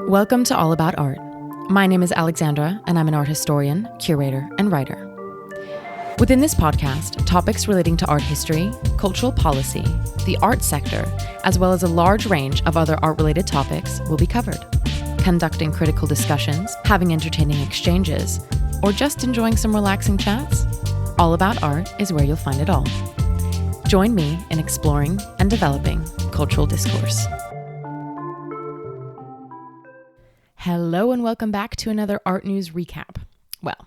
Welcome to All About Art. My name is Alexandra, and I'm an art historian, curator, and writer. Within this podcast, topics relating to art history, cultural policy, the art sector, as well as a large range of other art-related topics will be covered. Conducting critical discussions, having entertaining exchanges, or just enjoying some relaxing chats, All About Art is where you'll find it all. Join me in exploring and developing cultural discourse. Hello and welcome back to another Art News Recap. Well,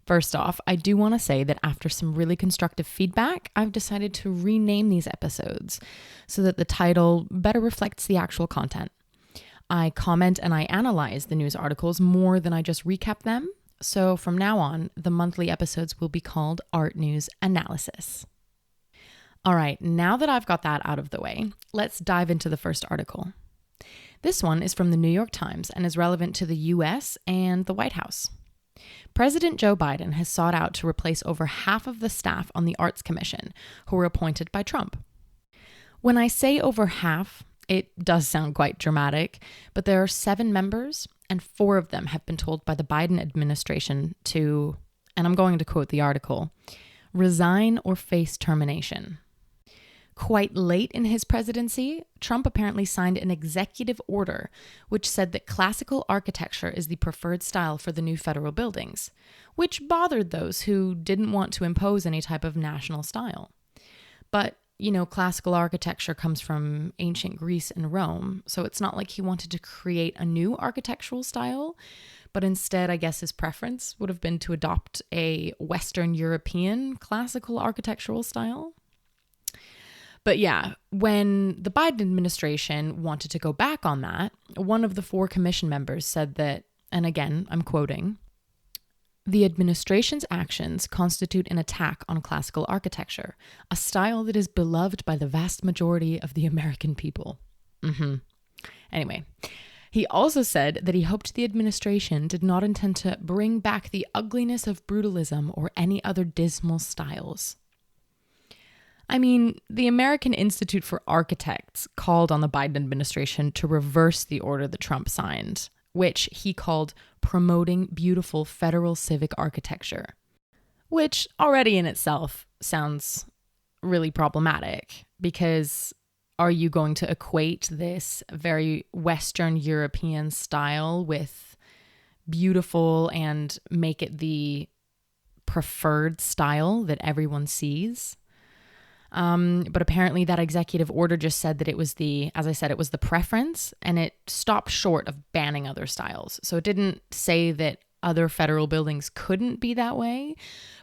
first off, I do want to say that after some really constructive feedback, I've decided to rename these episodes so that the title better reflects the actual content. I comment and I analyze the news articles more than I just recap them. So from now on, the monthly episodes will be called Art News Analysis. All right, now that I've got that out of the way, let's dive into the first article. This one is from the New York Times and is relevant to the US and the White House. President Joe Biden has sought out to replace over half of the staff on the Arts Commission who were appointed by Trump. When I say over half, it does sound quite dramatic, but there are 7 members and 4 of them have been told by the Biden administration to, and I'm going to quote the article, resign or face termination. Quite late in his presidency, Trump apparently signed an executive order which said that classical architecture is the preferred style for the new federal buildings, which bothered those who didn't want to impose any type of national style. But, classical architecture comes from ancient Greece and Rome, so it's not like he wanted to create a new architectural style, but instead, I guess his preference would have been to adopt a Western European classical architectural style. But yeah, when the Biden administration wanted to go back on that, one of the 4 commission members said that, and again, I'm quoting, "The administration's actions constitute an attack on classical architecture, a style that is beloved by the vast majority of the American people." Anyway, he also said that he hoped the administration did not intend to bring back the ugliness of brutalism or any other dismal styles. I mean, the American Institute for Architects called on the Biden administration to reverse the order that Trump signed, which he called promoting beautiful federal civic architecture, which already in itself sounds really problematic because are you going to equate this very Western European style with beautiful and make it the preferred style that everyone sees? But apparently that executive order just said that it was the preference, and it stopped short of banning other styles. So it didn't say that other federal buildings couldn't be that way.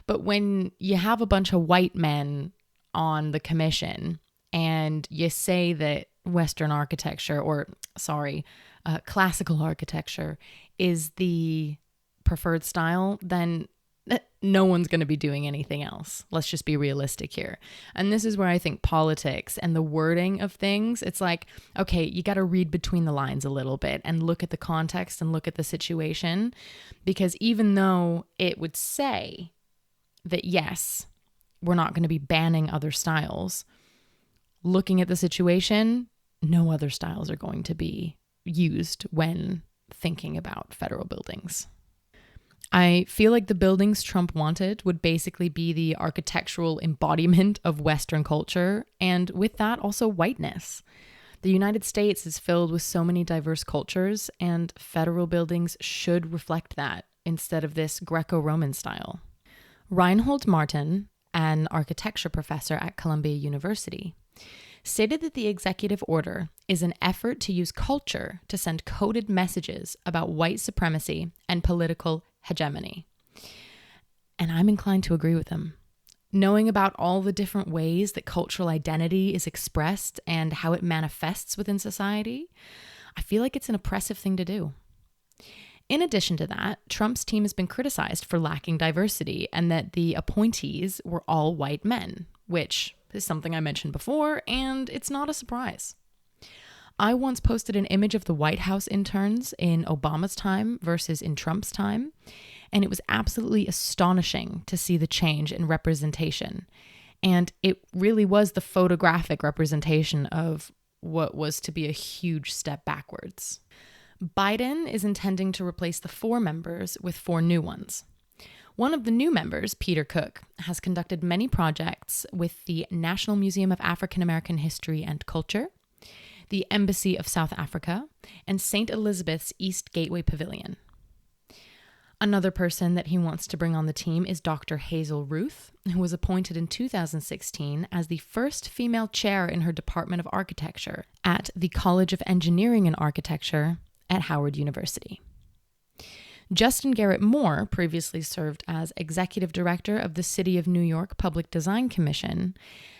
But when you have a bunch of white men on the commission and you say that Western architecture, classical architecture is the preferred style, then no one's going to be doing anything else. Let's just be realistic here. And this is where I think politics and the wording of things, it's like, okay, you got to read between the lines a little bit and look at the context and look at the situation. Because even though it would say that, yes, we're not going to be banning other styles, looking at the situation, no other styles are going to be used when thinking about federal buildings. I feel like the buildings Trump wanted would basically be the architectural embodiment of Western culture, and with that, also whiteness. The United States is filled with so many diverse cultures, and federal buildings should reflect that instead of this Greco-Roman style. Reinhold Martin, an architecture professor at Columbia University, stated that the executive order is an effort to use culture to send coded messages about white supremacy and political hegemony. And I'm inclined to agree with him. Knowing about all the different ways that cultural identity is expressed and how it manifests within society, I feel like it's an oppressive thing to do. In addition to that, Trump's team has been criticized for lacking diversity and that the appointees were all white men, which is something I mentioned before, and it's not a surprise. I once posted an image of the White House interns in Obama's time versus in Trump's time, and it was absolutely astonishing to see the change in representation. And it really was the photographic representation of what was to be a huge step backwards. Biden is intending to replace the 4 members with 4 new ones. One of the new members, Peter Cook, has conducted many projects with the National Museum of African-American History and Culture, the Embassy of South Africa, and St. Elizabeth's East Gateway Pavilion. Another person that he wants to bring on the team is Dr. Hazel Ruth, who was appointed in 2016 as the first female chair in her Department of Architecture at the College of Engineering and Architecture at Howard University. Justin Garrett Moore previously served as executive director of the City of New York Public Design Commission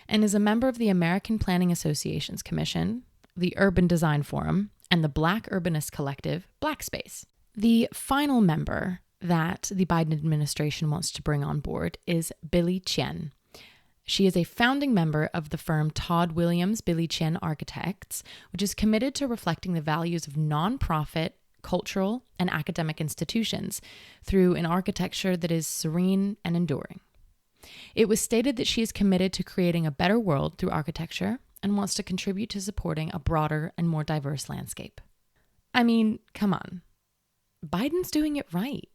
and is a member of the American Planning Association's Commission, the Urban Design Forum, and the Black Urbanist Collective, Black Space. The final member that the Biden administration wants to bring on board is Billy Chien. She is a founding member of the firm Todd Williams Billy Chien Architects, which is committed to reflecting the values of nonprofit, cultural, and academic institutions through an architecture that is serene and enduring. It was stated that she is committed to creating a better world through architecture and wants to contribute to supporting a broader and more diverse landscape. I mean, come on. Biden's doing it right.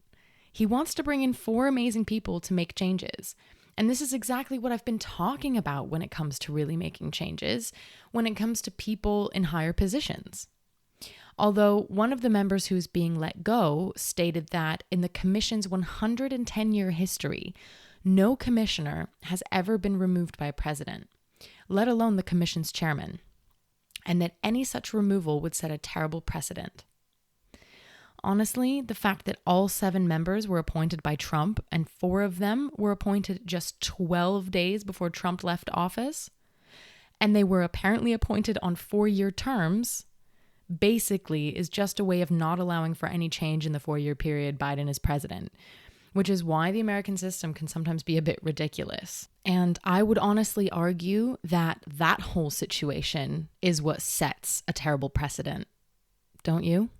He wants to bring in 4 amazing people to make changes. And this is exactly what I've been talking about when it comes to really making changes, when it comes to people in higher positions. Although one of the members who's being let go stated that in the commission's 110-year history, no commissioner has ever been removed by a president, let alone the commission's chairman, and that any such removal would set a terrible precedent. Honestly, the fact that all 7 members were appointed by Trump and 4 of them were appointed just 12 days before Trump left office, and they were apparently appointed on 4-year terms, basically is just a way of not allowing for any change in the 4-year period Biden is president, which is why the American system can sometimes be a bit ridiculous. And I would honestly argue that that whole situation is what sets a terrible precedent. Don't you?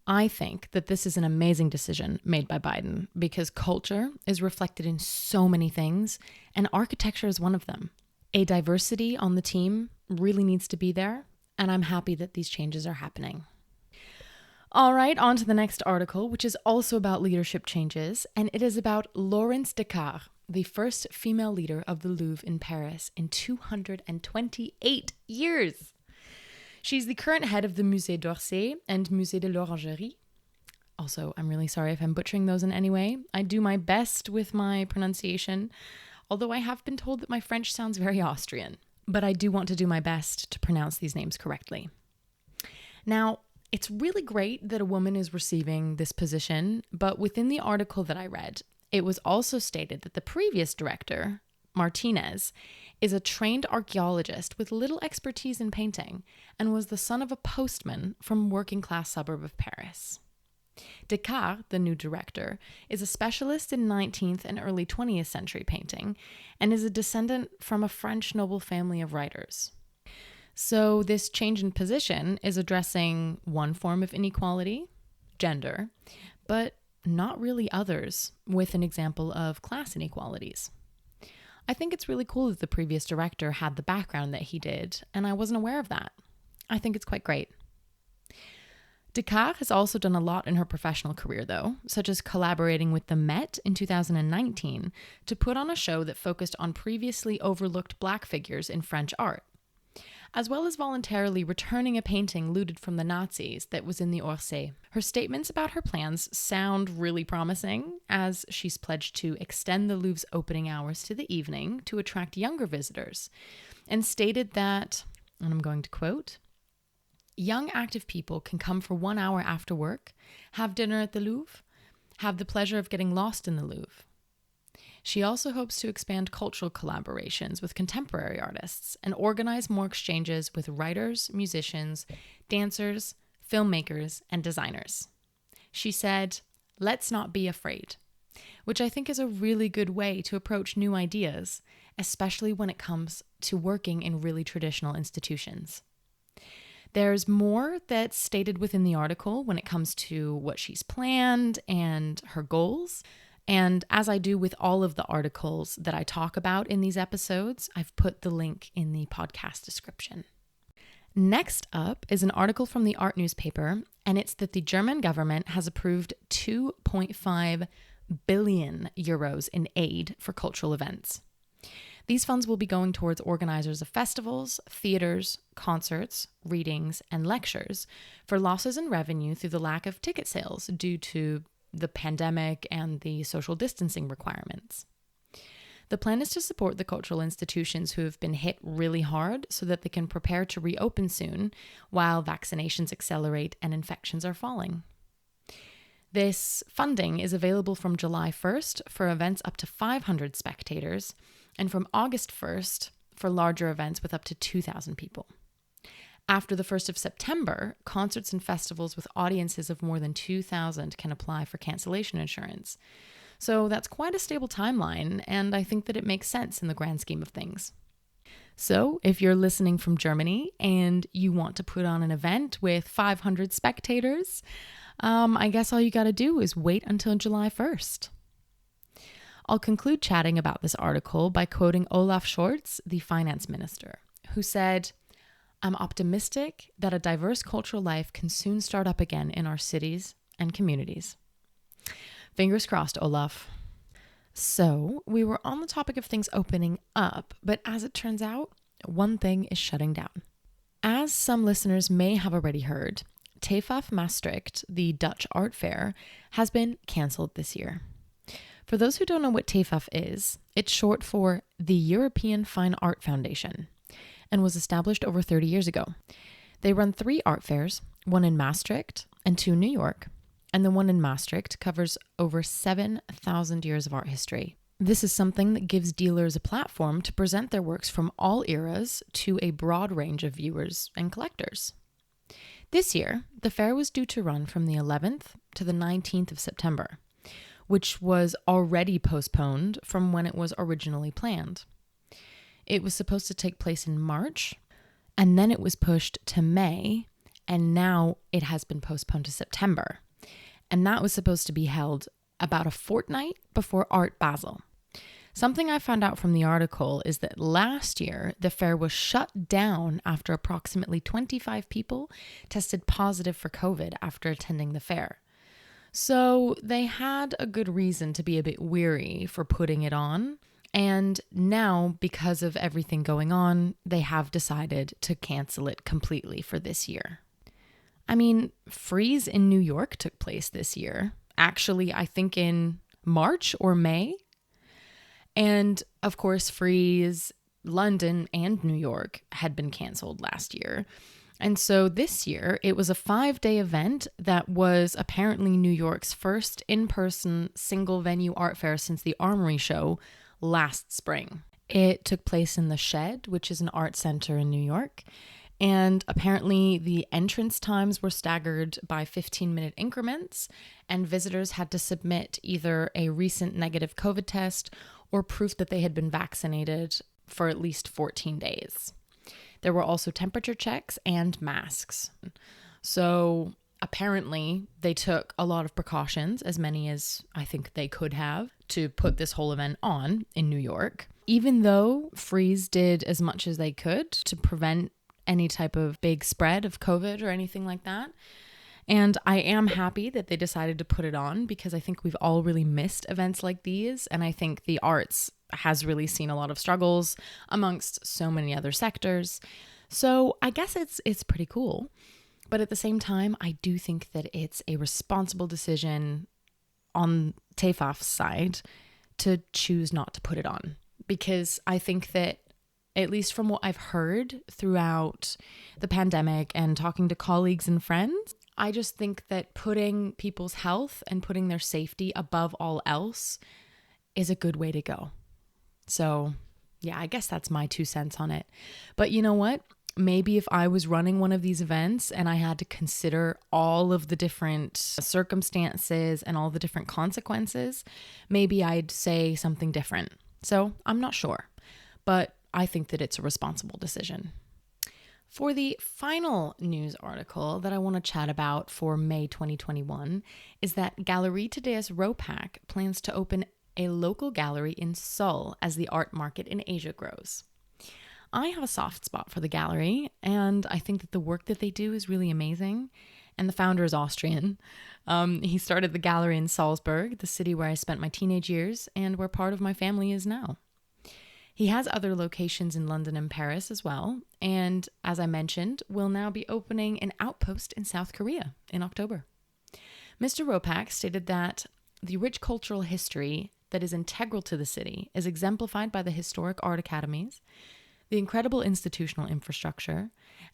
I think that this is an amazing decision made by Biden because culture is reflected in so many things, and architecture is one of them. A diversity on the team really needs to be there, and I'm happy that these changes are happening. All right, on to the next article, which is also about leadership changes, and it is about Laurence Descartes, the first female leader of the Louvre in Paris in 228 years. She's the current head of the Musée d'Orsay and Musée de l'Orangerie. Also, I'm really sorry if I'm butchering those in any way. I do my best with my pronunciation, although I have been told that my French sounds very Austrian. But I do want to do my best to pronounce these names correctly. Now, it's really great that a woman is receiving this position, but within the article that I read, it was also stated that the previous director, Martinez, is a trained archaeologist with little expertise in painting and was the son of a postman from a working-class suburb of Paris. Descartes, the new director, is a specialist in 19th and early 20th century painting and is a descendant from a French noble family of writers. So this change in position is addressing one form of inequality, gender, but not really others, with an example of class inequalities. I think it's really cool that the previous director had the background that he did, and I wasn't aware of that. I think it's quite great. Descartes has also done a lot in her professional career, though, such as collaborating with the Met in 2019 to put on a show that focused on previously overlooked Black figures in French art, as well as voluntarily returning a painting looted from the Nazis that was in the Orsay. Her statements about her plans sound really promising, as she's pledged to extend the Louvre's opening hours to the evening to attract younger visitors, and stated that, and I'm going to quote, "Young active people can come for 1 hour after work, have dinner at the Louvre, have the pleasure of getting lost in the Louvre." She also hopes to expand cultural collaborations with contemporary artists and organize more exchanges with writers, musicians, dancers, filmmakers, and designers. She said, "Let's not be afraid," which I think is a really good way to approach new ideas, especially when it comes to working in really traditional institutions. There's more that's stated within the article when it comes to what she's planned and her goals. And as I do with all of the articles that I talk about in these episodes, I've put the link in the podcast description. Next up is an article from the art newspaper And it's that the German government has approved 2.5 billion euros in aid for cultural events. These funds will be going towards organizers of festivals, theaters, concerts, readings, and lectures for losses in revenue through the lack of ticket sales due to the pandemic and the social distancing requirements. The plan is to support the cultural institutions who have been hit really hard so that they can prepare to reopen soon while vaccinations accelerate and infections are falling. This funding is available from July 1st for events up to 500 spectators and from August 1st for larger events with up to 2,000 people. After the 1st of September, concerts and festivals with audiences of more than 2,000 can apply for cancellation insurance. So that's quite a stable timeline, and I think that it makes sense in the grand scheme of things. So if you're listening from Germany and you want to put on an event with 500 spectators, I guess all you got to do is wait until July 1st. I'll conclude chatting about this article by quoting Olaf Scholz, the finance minister, who said, "I'm optimistic that a diverse cultural life can soon start up again in our cities and communities." Fingers crossed, Olaf. So, we were on the topic of things opening up, but as it turns out, one thing is shutting down. As some listeners may have already heard, TFAF Maastricht, the Dutch art fair, has been cancelled this year. For those who don't know what TFAF is, it's short for the European Fine Art Foundation and was established over 30 years ago. They run 3 art fairs, one in Maastricht and 2 in New York, and the one in Maastricht covers over 7,000 years of art history. This is something that gives dealers a platform to present their works from all eras to a broad range of viewers and collectors. This year, the fair was due to run from the 11th to the 19th of September, which was already postponed from when it was originally planned. It was supposed to take place in March, and then it was pushed to May, and now it has been postponed to September. And that was supposed to be held about a fortnight before Art Basel. Something I found out from the article is that last year, the fair was shut down after approximately 25 people tested positive for COVID after attending the fair. So they had a good reason to be a bit weary for putting it on. And now, because of everything going on, they have decided to cancel it completely for this year. I mean, Frieze in New York took place this year. Actually, I think in March or May. And of course, Frieze, London, and New York had been canceled last year. And so this year, it was a 5-day event that was apparently New York's first in-person single-venue art fair since the Armory Show last spring. It took place in the Shed, which is an art center in New York. And apparently the entrance times were staggered by 15-minute increments, and visitors had to submit either a recent negative COVID test or proof that they had been vaccinated for at least 14 days. There were also temperature checks and masks. So apparently they took a lot of precautions, as many as I think they could have, to put this whole event on in New York. Even though Frieze did as much as they could to prevent any type of big spread of COVID or anything like that. And I am happy that they decided to put it on because I think we've all really missed events like these. And I think the arts has really seen a lot of struggles amongst so many other sectors. So I guess it's pretty cool. But at the same time, I do think that it's a responsible decision on TFAF's side to choose not to put it on. Because I think that, at least from what I've heard throughout the pandemic and talking to colleagues and friends, I just think that putting people's health and putting their safety above all else is a good way to go. So, yeah, I guess that's my 2 cents on it. But you know what? Maybe if I was running one of these events and I had to consider all of the different circumstances and all the different consequences, maybe I'd say something different. So I'm not sure, but I think that it's a responsible decision. For the final news article that I want to chat about for May 2021 is that Galerie Thaddeus Ropack plans to open a local gallery in Seoul as the art market in Asia grows. I have a soft spot for the gallery, and I think that the work that they do is really amazing. and the founder is Austrian. He started the gallery in Salzburg, the city where I spent my teenage years and where part of my family is now. He has other locations in London and Paris as well, and as I mentioned, will now be opening an outpost in South Korea in October. Mr. Ropak stated that the rich cultural history that is integral to the city is exemplified by the historic art academies, the incredible institutional infrastructure,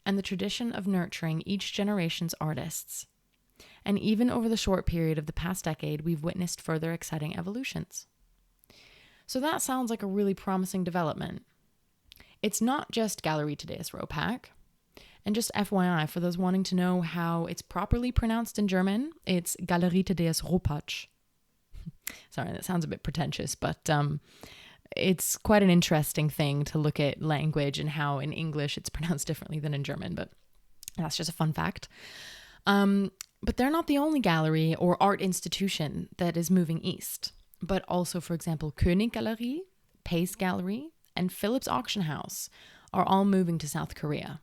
and the tradition of nurturing each generation's artists. And even over the short period of the past decade, we've witnessed further exciting evolutions. So that sounds like a really promising development. It's not just Galerie des Ropak. And just FYI, for those wanting to know how it's properly pronounced in German, it's Galerie des Ropak. Sorry, that sounds a bit pretentious, but it's quite an interesting thing to look at language and how in English it's pronounced differently than in German, but that's just a fun fact. But they're not the only gallery or art institution that is moving east, but also, for example, König Galerie, Pace Gallery, and Phillips Auction House are all moving to South Korea.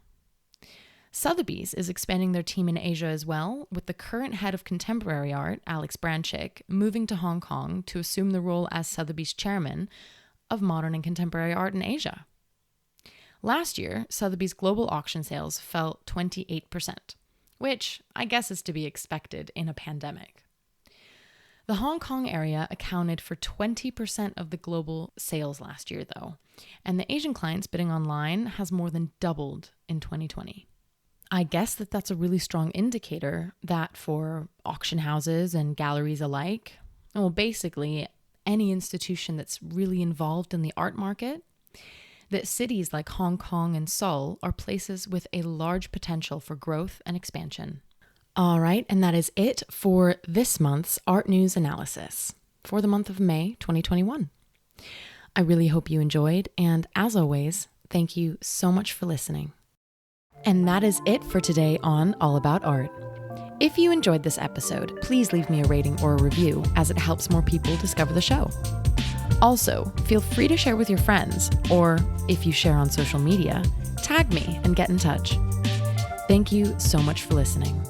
Sotheby's is expanding their team in Asia as well, with the current head of contemporary art, Alex Branchik, moving to Hong Kong to assume the role as Sotheby's chairman of modern and contemporary art in Asia. Last year, Sotheby's global auction sales fell 28%, which I guess is to be expected in a pandemic. The Hong Kong area accounted for 20% of the global sales last year, though, and the Asian clients bidding online has more than doubled in 2020. I guess that's a really strong indicator that for auction houses and galleries alike, well, basically any institution that's really involved in the art market, that cities like Hong Kong and Seoul are places with a large potential for growth and expansion. All right, and that is it for this month's Art News Analysis for the month of May 2021. I really hope you enjoyed, and as always, thank you so much for listening. And that is it for today on All About Art. If you enjoyed this episode, please leave me a rating or a review, as it helps more people discover the show. Also, feel free to share with your friends, or if you share on social media, tag me and get in touch. Thank you so much for listening.